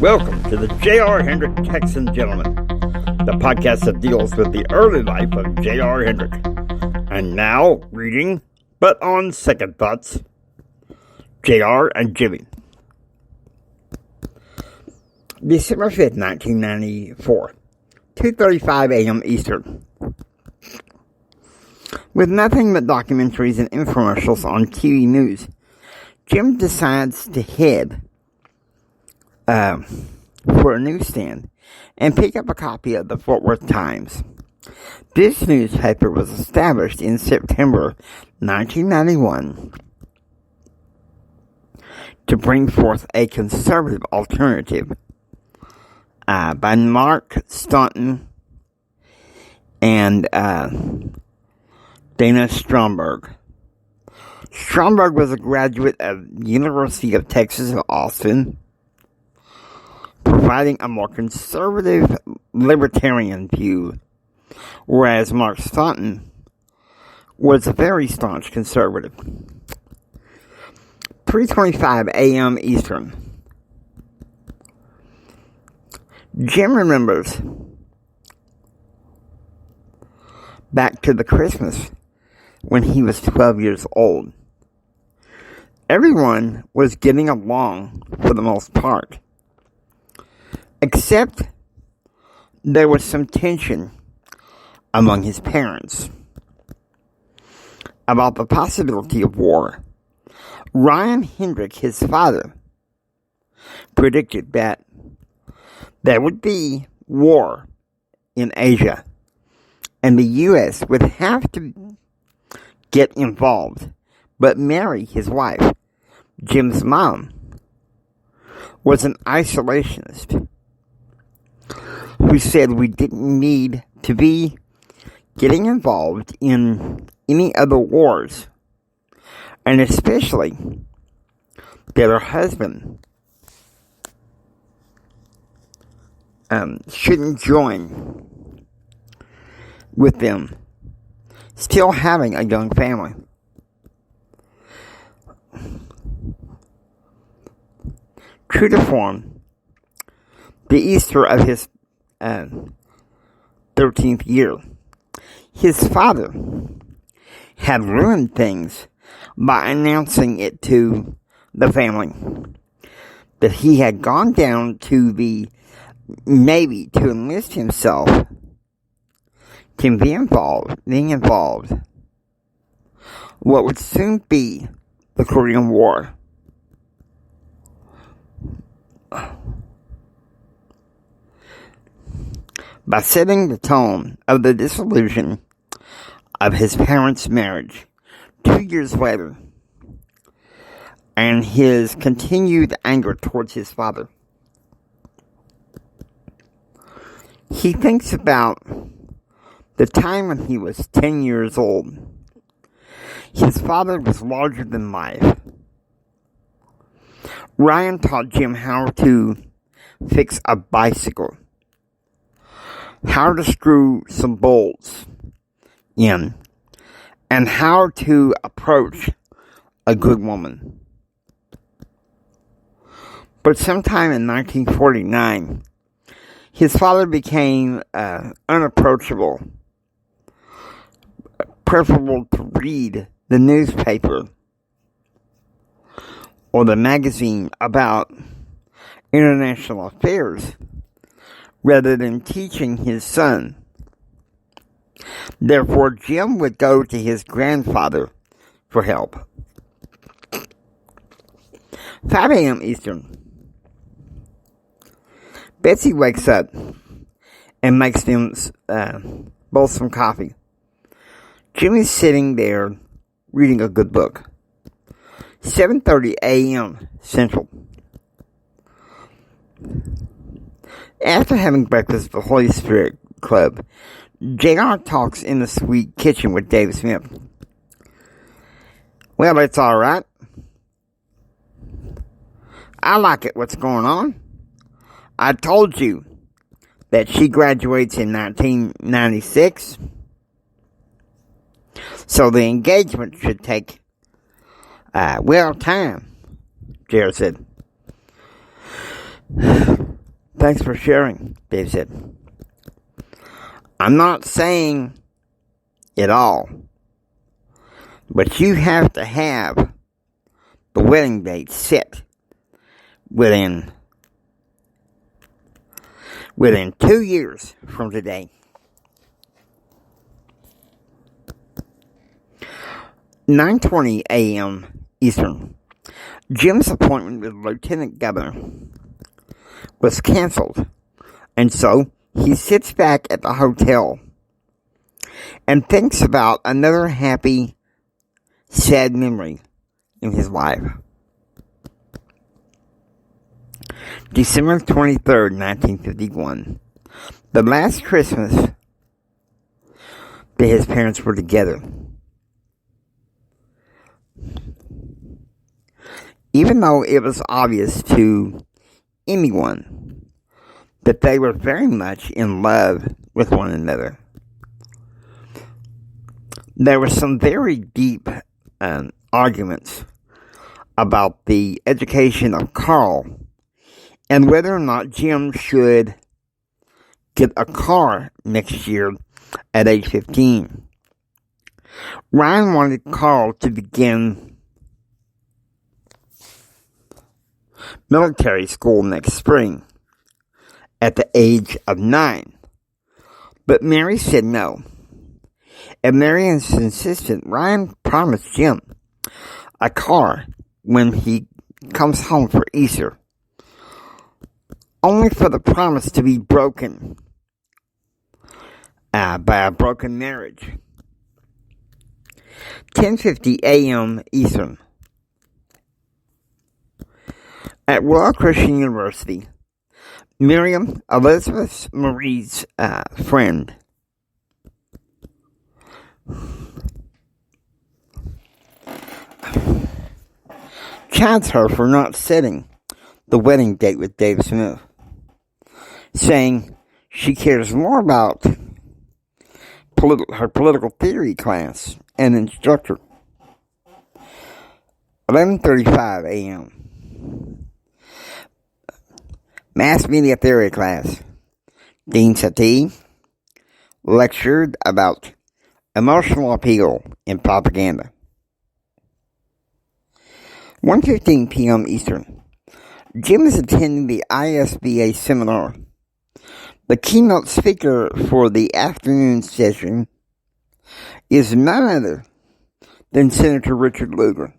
Welcome to the J.R. Hendrick Texan Gentleman, the podcast that deals with the early life of J.R. Hendrick. And now, reading, but on second thoughts, J.R. and Jimmy. December 5th, 1994, 2:35 a.m. Eastern. With nothing but documentaries and infomercials on TV news, Jim decides to head for a newsstand and pick up a copy of the Fort Worth Times. This newspaper was established in September 1991 to bring forth a conservative alternative by Mark Staunton and Dana Stromberg. Stromberg was a graduate of the University of Texas at Austin, providing a more conservative libertarian view, whereas Mark Staunton was a very staunch conservative. 3:25 a.m. Eastern. Jim remembers back to the Christmas when he was 12 years old. Everyone was getting along for the most part, except there was some tension among his parents about the possibility of war. Ryan Hendrick, his father, predicted that there would be war in Asia, and the U.S. would have to get involved, but Mary, his wife, Jim's mom, was an isolationist who said we didn't need to be getting involved in any other wars, and especially that her husband shouldn't join with them, still having a young family. True to form, the Easter of his 13th year, his father had ruined things by announcing it to the family that he had gone down to the Navy to enlist himself to being involved what would soon be the Korean War. By setting the tone of the dissolution of his parents' marriage 2 years later, and his continued anger towards his father. He thinks about the time when he was 10 years old. His father was larger than life. Ryan taught Jim how to fix a bicycle, how to screw some bolts in, and how to approach a good woman. But sometime in 1949, his father became unapproachable, preferable to read the newspaper or the magazine about international affairs rather than teaching his son. Therefore, Jim would go to his grandfather for help. 5 a.m. Eastern. Betsy wakes up and makes them both some coffee. Jimmy's sitting there reading a good book. 7:30 a.m. Central. After having breakfast at the Holy Spirit Club, J.R. talks in the sweet kitchen with Dave Smith. Well, it's all right. I like it. What's going on? I told you that she graduates in 1996. So the engagement should take, time, Jared said. Thanks for sharing, Dave said. I'm not saying it all, but you have to have the wedding date set within 2 years from today. 9:20 a.m. Eastern. Jim's appointment with Lieutenant Governor was canceled, and so he sits back at the hotel and thinks about another happy, sad memory in his life. December 23rd, 1951. The last Christmas that his parents were together. Even though it was obvious to anyone that they were very much in love with one another, there were some very deep arguments about the education of Carl and whether or not Jim should get a car next year at age 15. Ryan wanted Carl to begin military school next spring at the age of 9. But Mary said no. And Mary insisted Ryan promised Jim a car when he comes home for Easter, only for the promise to be broken by a broken marriage. 10:50 a.m. Eastern. At Royal Christian University, Miriam, Elizabeth Marie's friend, chides her for not setting the wedding date with Dave Smith, saying she cares more about her political theory class and instructor. 11:35 a.m. Mass Media Theory class. Dean Satie lectured about emotional appeal in propaganda. 1:15 p.m. Eastern. Jim is attending the ISBA seminar. The keynote speaker for the afternoon session is none other than Senator Richard Lugar.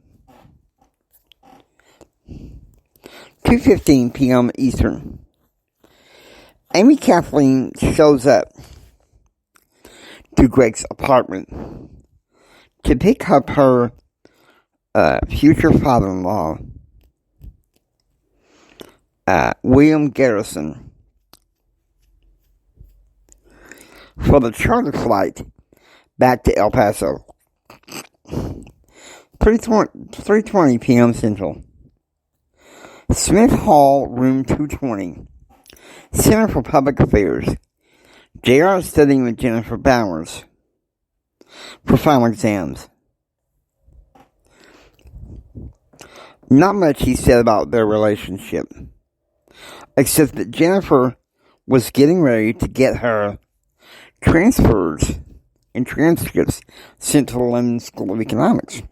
2:15 p.m. Eastern. Amy Kathleen shows up to Greg's apartment to pick up her future father-in-law, William Garrison, for the charter flight back to El Paso. 3:20 p.m. Central. Smith Hall, room 220, Center for Public Affairs. JR is studying with Jennifer Bowers for final exams. Not much he said about their relationship, except that Jennifer was getting ready to get her transfers and transcripts sent to the London School of Economics.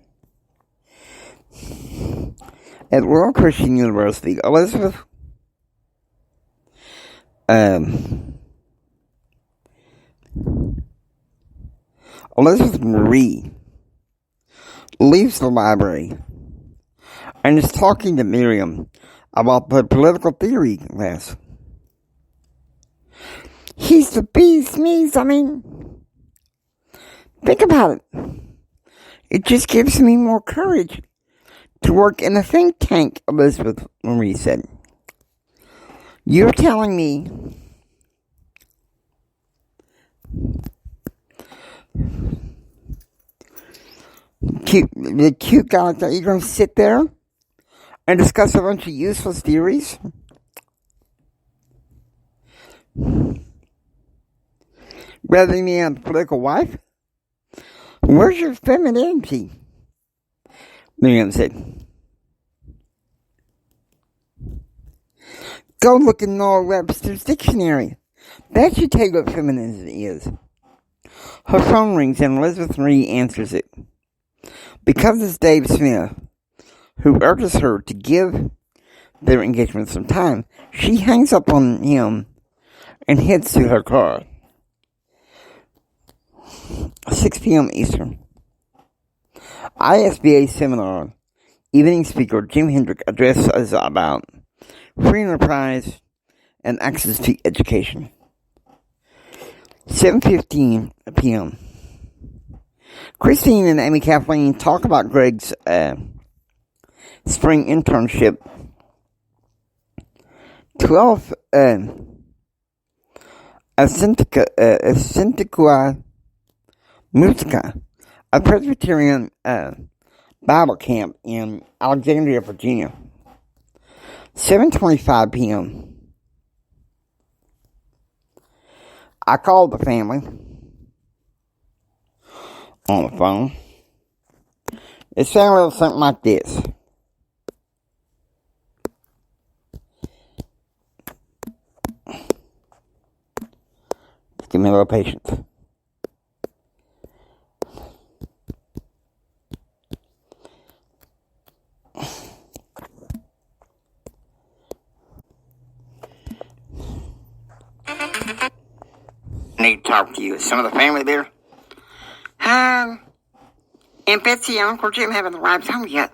At Royal Christian University, Elizabeth Marie leaves the library and is talking to Miriam about the political theory class. He's the bee's knees. I mean, think about it. It just gives me more courage to work in a think tank, Elizabeth Marie said. You're telling me the cute guy that you're going to sit there and discuss a bunch of useless theories? Rather than being a political wife? Where's your femininity? Miriam said. Go look in Noah Webster's dictionary. That should tell you what feminism is. Her phone rings and Elizabeth Marie answers it. Because it's Dave Smith, who urges her to give their engagement some time, she hangs up on him and heads to her car. 6 p.m. Eastern. ISBA seminar. Evening speaker Jim Hendrick addresses about free enterprise and access to education. 7:15 p.m. Christine and Amy Kathleen talk about Greg's spring internship. 12 Authentica Musica, a Presbyterian Bible camp in Alexandria, Virginia. 7:25 p.m. I called the family on the phone. It sounded something like this. Just give me a little patience. I need to talk to you. Is some of the family there? Aunt Betsy and Uncle Jim haven't arrived home yet.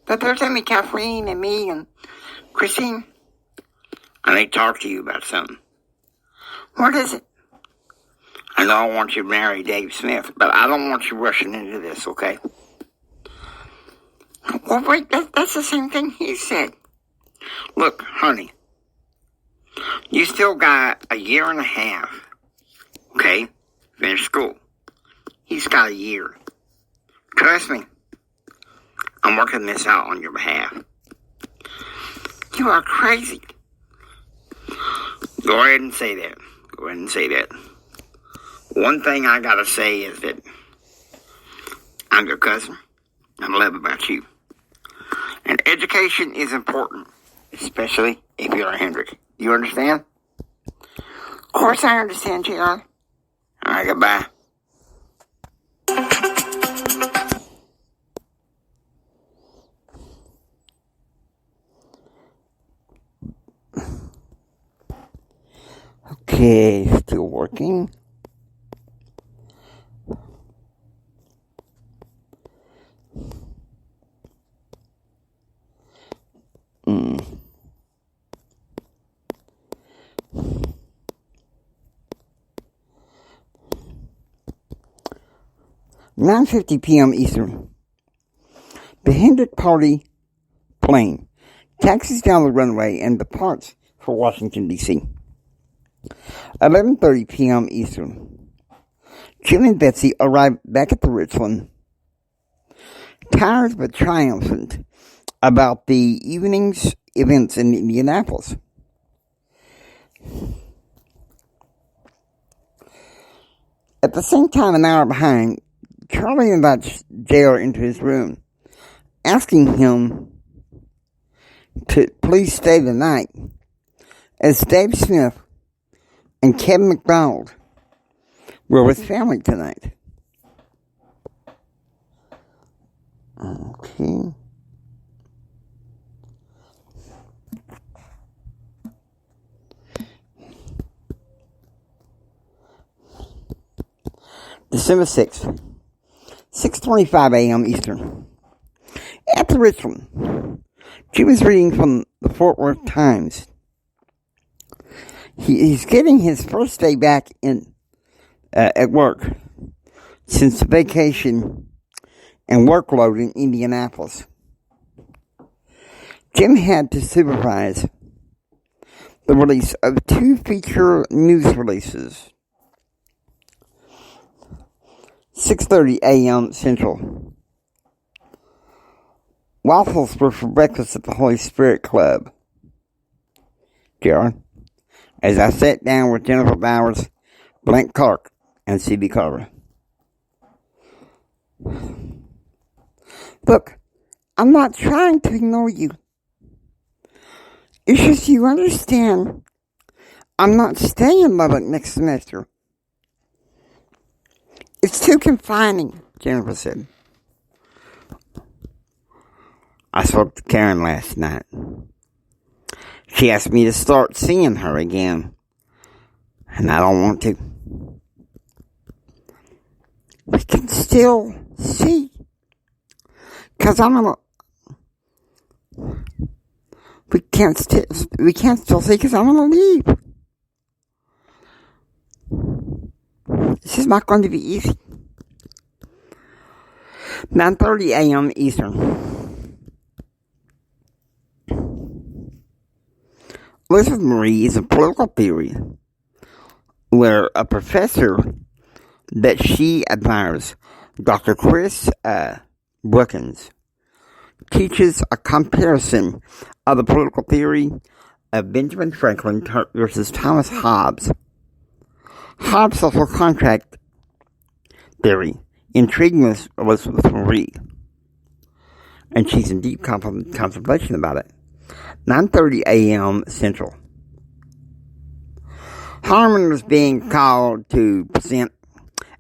But there's only Kathleen and me and Christine. I need to talk to you about something. What is it? I know I want you to marry Dave Smith, but I don't want you rushing into this, okay? Well, wait, that's the same thing he said. Look, honey, you still got a year and a half. Okay, finish school. He's got a year. Trust me, I'm working this out on your behalf. You are crazy. Go ahead and say that. Go ahead and say that. One thing I gotta say is that I'm your cousin. I love about you. And education is important, especially if you're a Hendrick. You understand? Of course I understand, JR. All right, goodbye. Okay, still working. Mm. 9:50 p.m. Eastern. The Hendrick Party plane taxis down the runway and departs for Washington, D.C. 11:30 p.m. Eastern. Jim and Betsy arrive back at the Richland, tired but triumphant about the evening's events in Indianapolis. At the same time, an hour behind, Charlie invites JR into his room, asking him to please stay the night, as Dave Smith and Kevin McDonald were with family tonight. Okay. December 6th, 6:25 a.m. Eastern. At the Richland, Jim is reading from the Fort Worth Times. He's getting his first day back at work since the vacation and workload in Indianapolis. Jim had to supervise the release of 2 feature news releases. 6:30 a.m. Central. Waffles were for breakfast at the Holy Spirit Club. Jared, as I sat down with Jennifer Bowers, Blank Clark, and C.B. Carver. Look, I'm not trying to ignore you. It's just you understand, I'm not staying in Lubbock next semester. It's too confining, Jennifer said. I spoke to Karen last night. She asked me to start seeing her again, and I don't want to. We can still see, because we can't still see because I'm gonna leave. This is not going to be easy. 9:30 a.m. Eastern. Elizabeth Marie is a political theory where a professor that she admires, Dr. Chris Brookins, teaches a comparison of the political theory of Benjamin Franklin versus Thomas Hobbes. Hobbes' social contract theory intrigued Elizabeth Marie, and she's in deep contemplation about it. 9:30 a.m. Central. Harmon was being called to present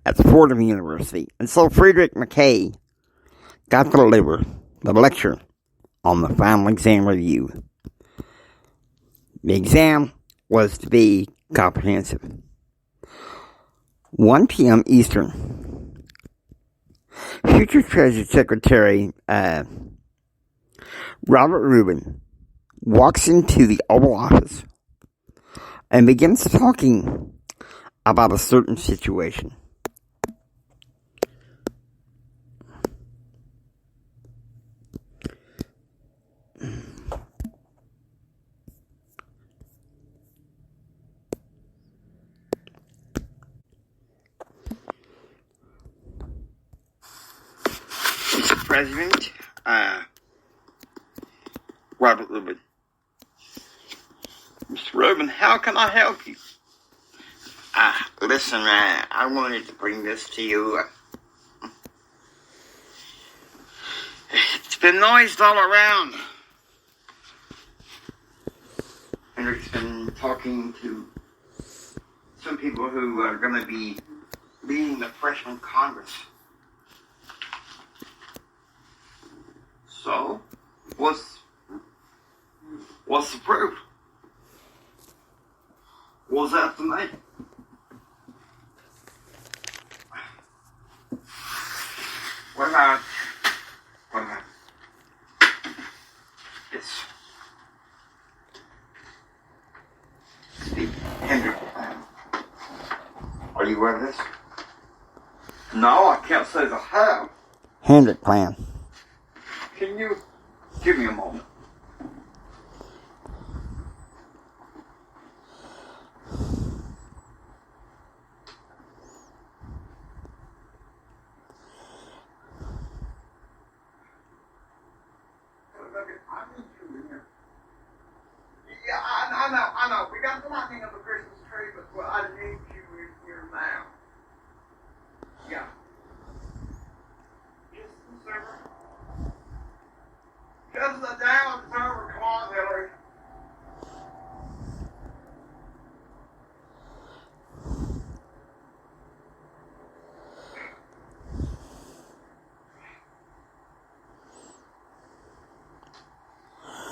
at Fordham University, and so Frederick McKay got to deliver the lecture on the final exam review. The exam was to be comprehensive. 1 p.m. Eastern. Future Treasury Secretary Robert Rubin walks into the Oval Office and begins talking about a certain situation. Mr. President, Robert Rubin. Mr. Rubin, how can I help you? Listen, I wanted to bring this to you. It's been noised all around. Hendrick's been talking to some people who are going to be leading the freshman Congress. So, what's the proof? What's that to me? What about this? Steve Hendrick. Are you aware of this? No, I can't say the how. Hendrick plan. Can you give me a moment? Yeah, I know. We got the lightning on the Christmas tree, but well, I need you in here now. Yeah. Just the server. Just the down server. Come on, Hillary.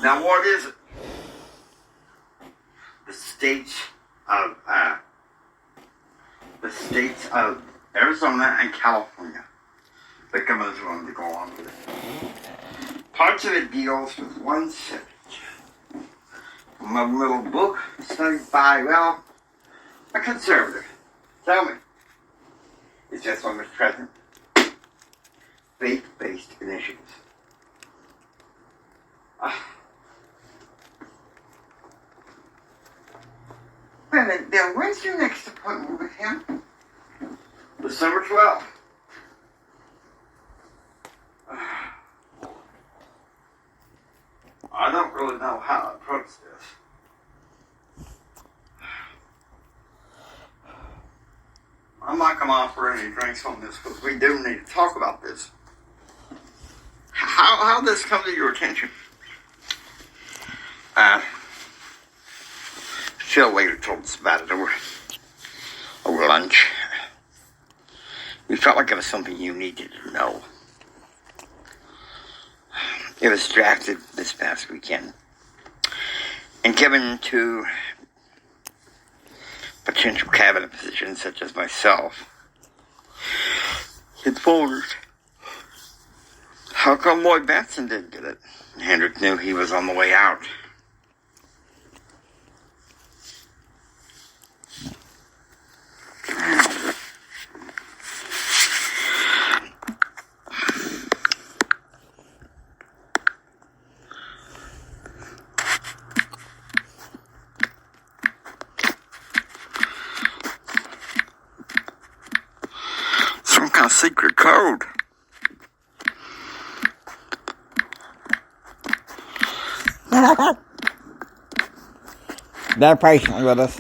Now, what is it? The states of Arizona and California. The governors wanted to go on with it. Parts of it deals with one subject. From a little book studied by, well, a conservative. Tell me. It's just on Mr. President. Faith-based initiatives. Then when's your next appointment with him? December 12th. I don't really know how to approach this. I'm not going to offer any drinks on this because we do need to talk about this. How did this come to your attention? Phil later told us about it over lunch. We felt like it was something you needed to know. It was drafted this past weekend and given to potential cabinet positions such as myself. His folders. How come Lloyd Batson didn't get it? Hendrick knew he was on the way out. Some kind of secret code. They're patiently with us.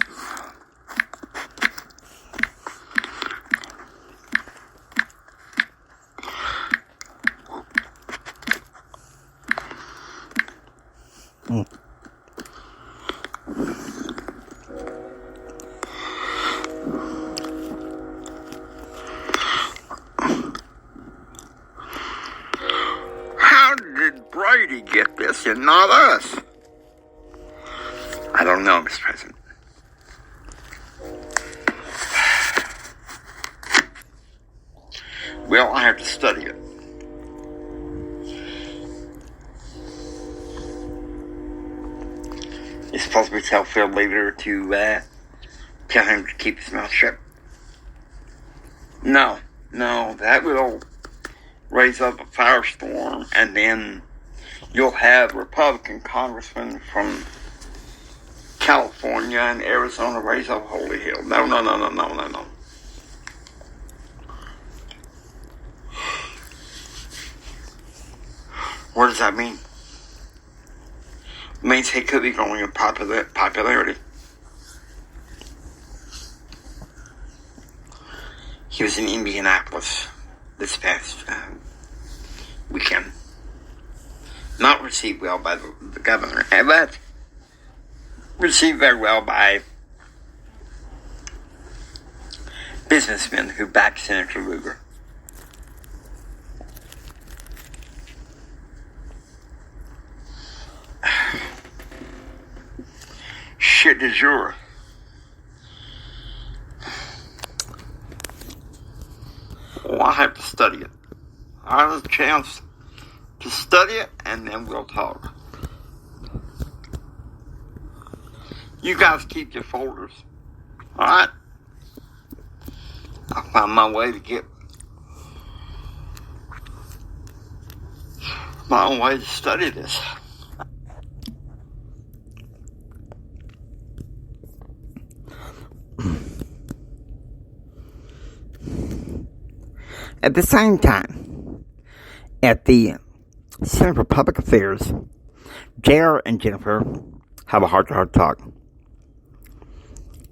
How did Brady get this and not us? I don't know, Mr. President. Well, I have to study it. You're supposed to tell Phil later to tell him to keep his mouth shut. No, that will raise up a firestorm, and then you'll have Republican congressmen from California and Arizona raise up holy hell. No. What does that mean? It means he could be growing in popularity. He was in Indianapolis this past weekend. Not received well by the governor, but received very well by businessmen who backed Senator Lugar. Shit du jour. Well, I have to study it. I have a chance to study it, and then we'll talk. You guys keep your folders. Alright? I'll find my way to get my own way to study this. At the same time, at the Center for Public Affairs, JR and Jennifer have a heart-to-heart talk.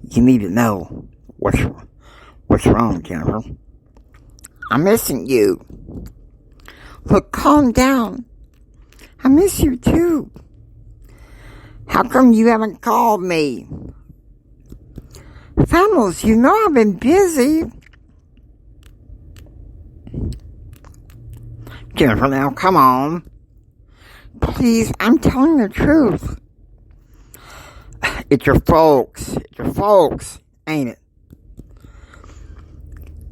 You need to know what's wrong, Jennifer. I'm missing you. Look, calm down. I miss you too. How come you haven't called me? Famous, you know I've been busy. Jennifer, now come on. Please, I'm telling the truth. It's your folks, ain't it?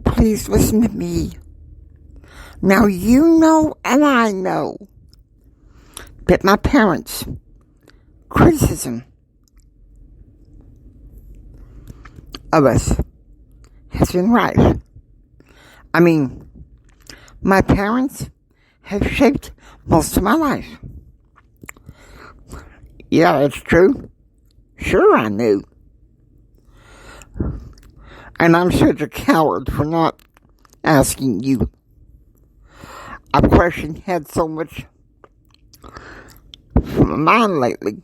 Please listen to me. Now you know and I know that my parents' criticism of us has been right. I mean, my parents have shaped most of my life. Yeah, it's true. Sure, I knew. And I'm such a coward for not asking you. I've had so much from my mind lately.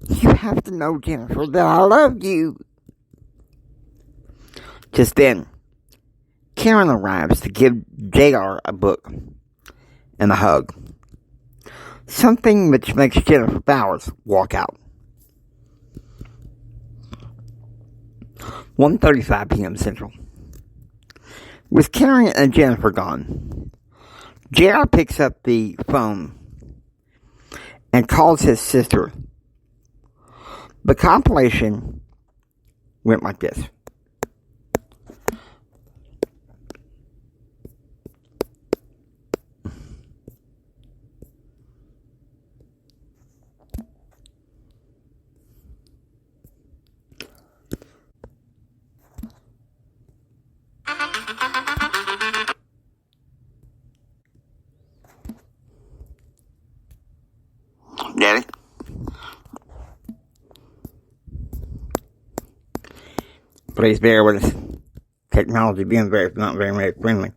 You have to know, Jennifer, that I love you. Just then, Karen arrives to give JR a book and a hug. Something which makes Jennifer Bowers walk out. 1:35 p.m. Central. With Karen and Jennifer gone, JR picks up the phone and calls his sister. The compilation went like this. Daddy? Please bear with us. Technology being not very friendly.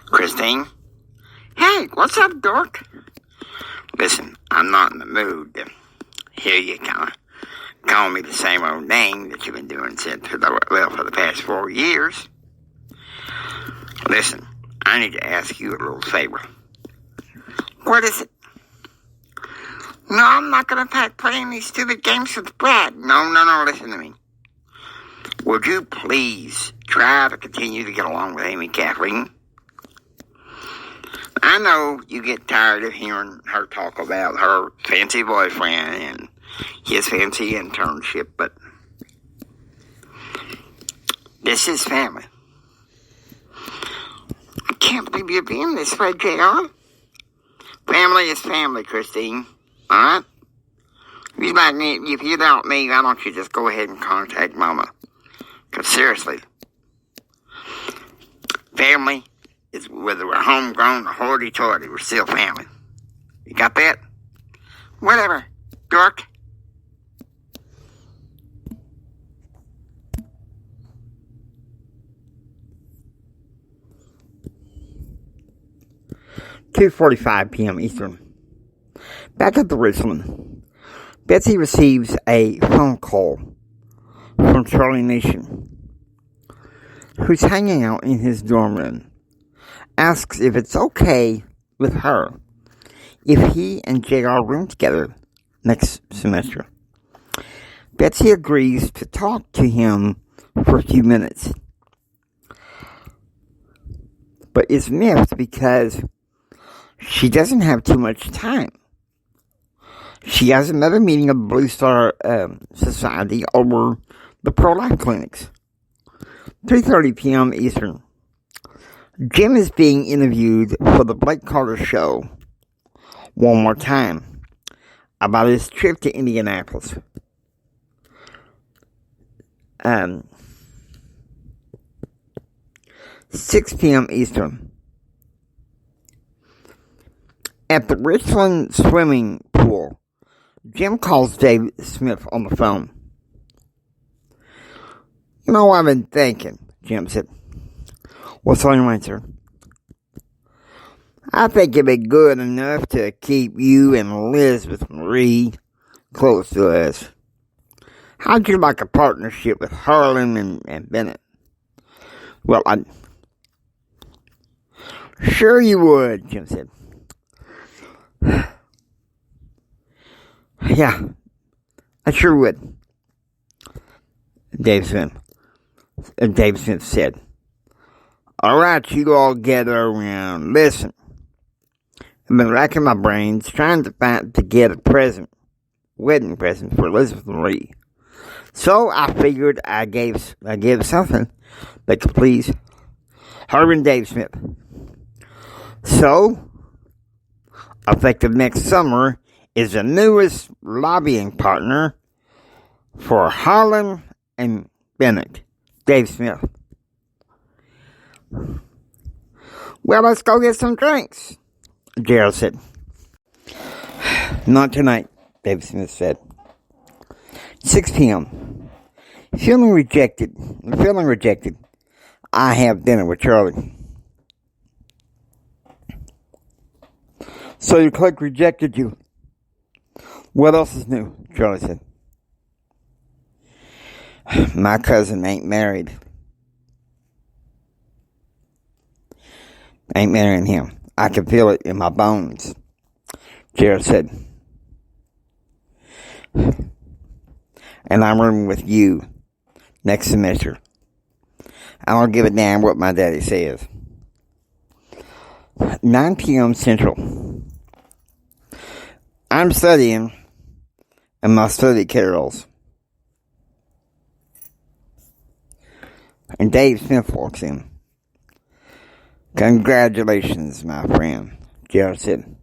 Christine? Hey, what's up, dork? Listen, I'm not in the mood to hear you kind of call me the same old name that you've been doing for the past 4 years. Listen, I need to ask you a little favor. What is it? No, I'm not going to play any stupid games with Brad. No, listen to me. Would you please try to continue to get along with Amy Kathleen? I know you get tired of hearing her talk about her fancy boyfriend and his fancy internship, but this is family. I can't believe you're being this way, JR. Family is family, Christine. Alright? If you doubt me, why don't you just go ahead and contact Mama? Because seriously, family is whether we're homegrown or hoity-toity, we're still family. You got that? Whatever, dork. (2:45 p.m. Eastern). Back at the Richland, Betsy receives a phone call from Charlie Nation, who's hanging out in his dorm room. Asks if it's okay with her if he and JR room together next semester. Betsy agrees to talk to him for a few minutes, but is miffed because she doesn't have too much time. She has another meeting of Blue Star Society over the pro-life clinics. 3:30 p.m. Eastern. Jim is being interviewed for the Blake Carter show one more time about his trip to Indianapolis. 6 p.m. Eastern. At the Richland swimming pool, Jim calls Dave Smith on the phone. You know what I've been thinking, Jim said. What's on your mind, sir? I think it'd be good enough to keep you and Elizabeth Marie close to us. How'd you like a partnership with Harlan and Bennett? Well, sure you would, Jim said. Yeah, I sure would, Dave Smith said. All right, you all gather around. Listen, I've been racking my brains trying to get a wedding present for Elizabeth Marie. So I figured I gave something that could please her and Dave Smith. So, effective next summer is the newest lobbying partner for Harlan and Bennett, Dave Smith. Well, let's go get some drinks, Gerald said. Not tonight, Dave Smith said. 6 p.m. Feeling rejected. I have dinner with Charlie. So your clerk rejected you. What else is new? Charlie said. My cousin ain't married. Ain't marrying him. I can feel it in my bones, Jared said. And I'm rooming with you next semester. I don't give a damn what my daddy says. 9 p.m. Central. I'm studying in my study carols. And Dave Smith walks in. Congratulations, my friend, Jared said.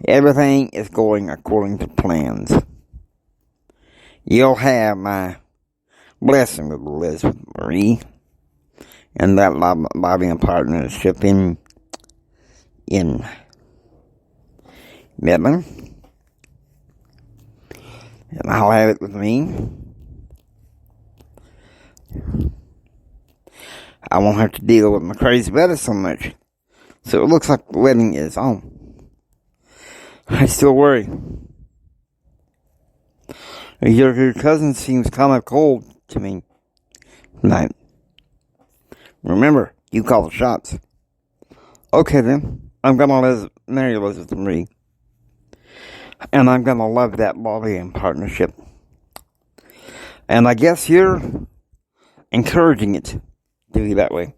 Everything is going according to plans. You'll have my blessing with Elizabeth Marie and that lobbying partnership in Midland. And I'll have it with me. I won't have to deal with my crazy weather so much. So it looks like the wedding is on. I still worry. Your cousin seems kind of cold to me tonight. Remember, you call the shots. Okay then, I'm gonna marry Elizabeth Marie. And I'm gonna love that lobbying partnership. And I guess you're encouraging it to be that way.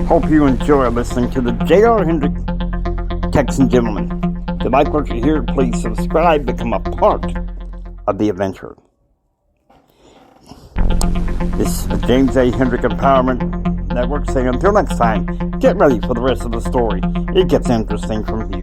Hope you enjoy listening to the J.R. Hendrick Texan Gentleman. If you like what you hear, please subscribe, become a part of the adventure. This is James A. Hendrick Empowerment Network saying until next time, get ready for the rest of the story. It gets interesting from here.